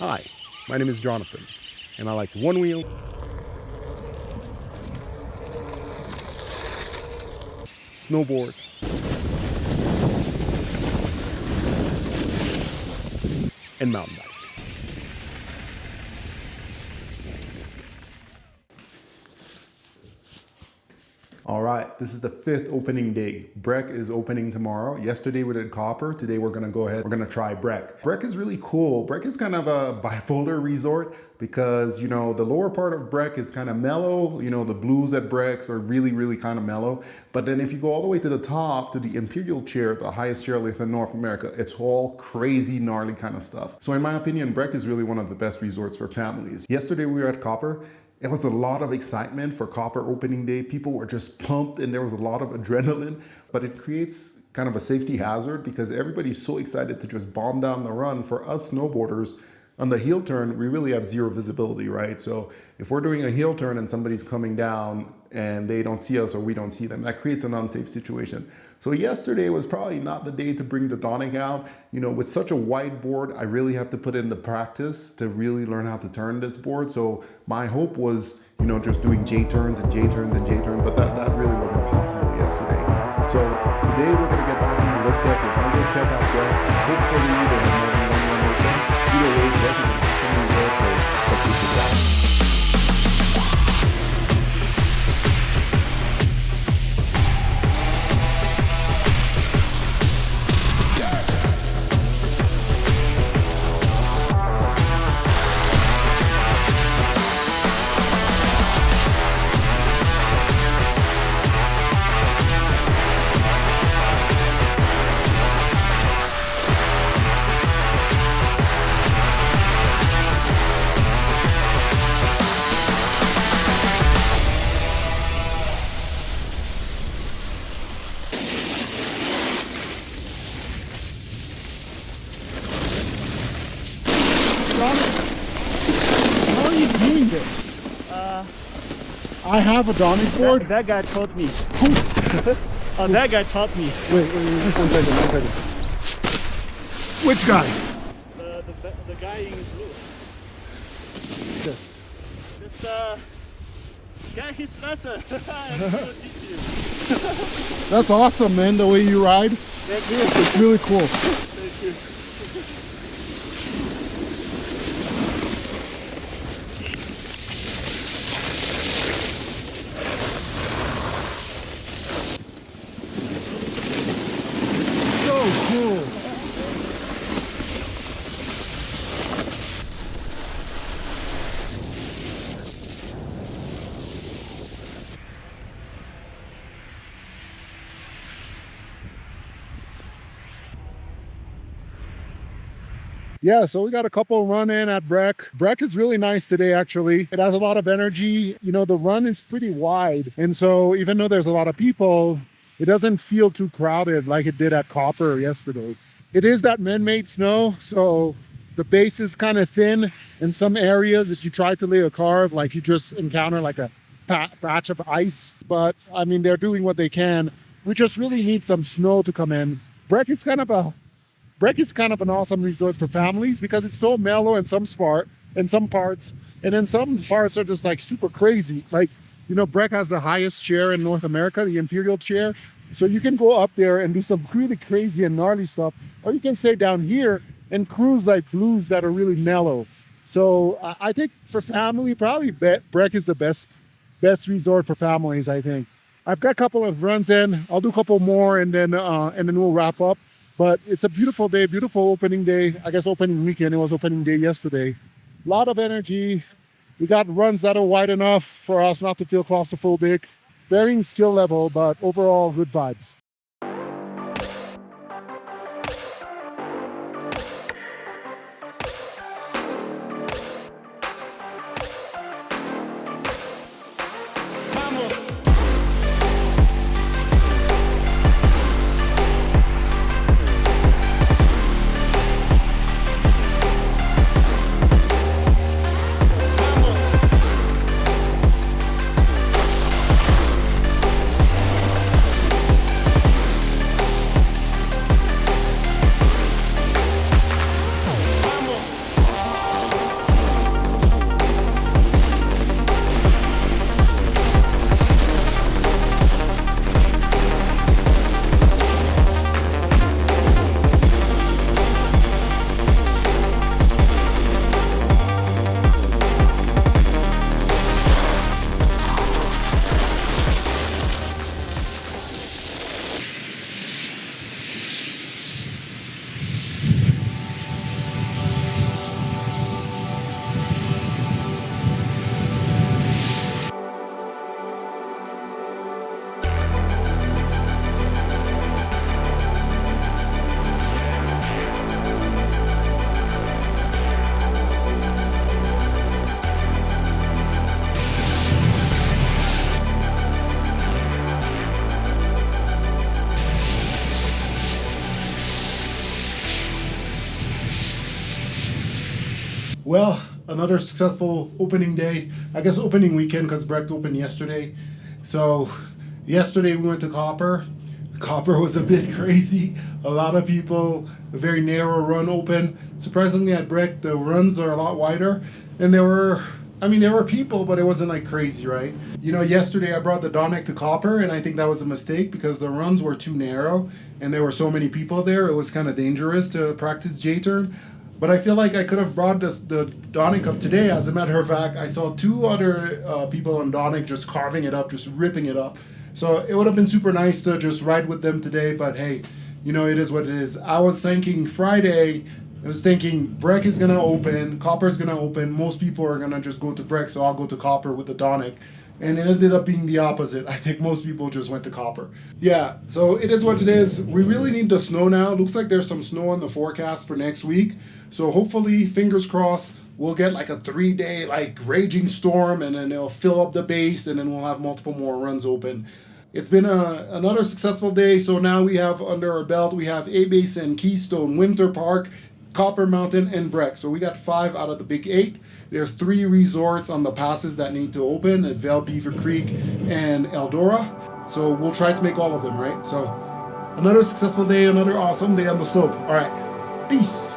Hi, my name is Jonathan, and I like to one wheel, snowboard, and mountain bike. All right, this is the 5th opening day. Breck is opening tomorrow. Yesterday we did Copper. Today we're gonna go ahead, we're gonna try Breck. Breck is really cool. Breck is kind of a bipolar resort because, the lower part of Breck is kind of mellow. The blues at Breck are really kind of mellow. But then if you go all the way to the top, to the Imperial chair, the highest chairlift in North America, it's all crazy, gnarly kind of stuff. So in my opinion, Breck is really one of the best resorts for families. Yesterday we were at Copper. It was a lot of excitement for Copper opening day. People were just pumped and there was a lot of adrenaline, but it creates kind of a safety hazard because everybody's so excited to just bomb down the run. For us snowboarders, on the heel turn, we really have zero visibility, right? So if we're doing a heel turn and somebody's coming down and they don't see us or we don't see them, that creates an unsafe situation. So yesterday was probably not the day to bring the Donic out. With such a wide board, I really have to put in the practice to really learn how to turn this board. So my hope was, just doing J turns and J turns and J turns, but that really wasn't possible yesterday. So today we're gonna get back into lip tech. We're gonna go check out Breck. Hopefully there's more than one more. Either way, Breck is extremely rare, so let's get it out. How are you doing this? I have a Donic board. That guy taught me. Oh, that guy taught me. Wait, one second. Which guy? The guy in blue. This. This guy, his lesson. I'm gonna teach you. That's awesome, man, the way you ride. Thank you. It's really cool. Thank you. So cool. Yeah, so we got a couple run in at Breck. Breck is really nice today, actually. It has a lot of energy. The run is pretty wide. And so even though there's a lot of people, it doesn't feel too crowded like it did at Copper yesterday. It is that man-made snow, so the base is kind of thin in some areas. If you try to lay a carve, like you just encounter like a patch of ice. But I mean, they're doing what they can. We just really need some snow to come in. Breck is kind of an awesome resort for families because it's so mellow in some parts, and then some parts are just like super crazy. Like, Breck has the highest chair in North America, the Imperial chair. So you can go up there and do some really crazy and gnarly stuff, or you can stay down here and cruise like blues that are really mellow. So I think for family, probably Breck is the best resort for families, I think. I've got a couple of runs in. I'll do a couple more and then we'll wrap up. But it's a beautiful day, beautiful opening day. I guess opening weekend, it was opening day yesterday. A lot of energy. We got runs that are wide enough for us not to feel claustrophobic. Varying skill level, but overall good vibes. Well, another successful opening day. I guess opening weekend because Breck opened yesterday. So yesterday we went to Copper. Copper was a bit crazy. A lot of people, a very narrow run open. Surprisingly at Breck, the runs are a lot wider. And there were people, but it wasn't like crazy, right? You know, yesterday I brought the Donic to Copper, and I think that was a mistake because the runs were too narrow and there were so many people there. It was kind of dangerous to practice J-turn. But I feel like I could have brought the Donic up today. As a matter of fact, I saw two other people on Donic just carving it up, just ripping it up. So it would have been super nice to just ride with them today, but hey, you know, it is what it is. I was thinking Friday, I was thinking Breck is going to open, Copper is going to open, most people are going to just go to Breck, so I'll go to Copper with the Donic. And it ended up being the opposite. I think most people just went to Copper. Yeah, so it is what it is. We really need the snow now. Looks like there's some snow on the forecast for next week. So hopefully, fingers crossed, we'll get like a 3-day like raging storm, and then it'll fill up the base, and then we'll have multiple more runs open. It's been another successful day. So now we have under our belt, we have A-Basin, Keystone, Winter Park, Copper Mountain, and Breck. So we got 5 out of the big 8. There's 3 resorts on the passes that need to open at Val Beaver Creek and Eldora. So we'll try to make all of them, right? So another successful day, another awesome day on the slope. All right, peace.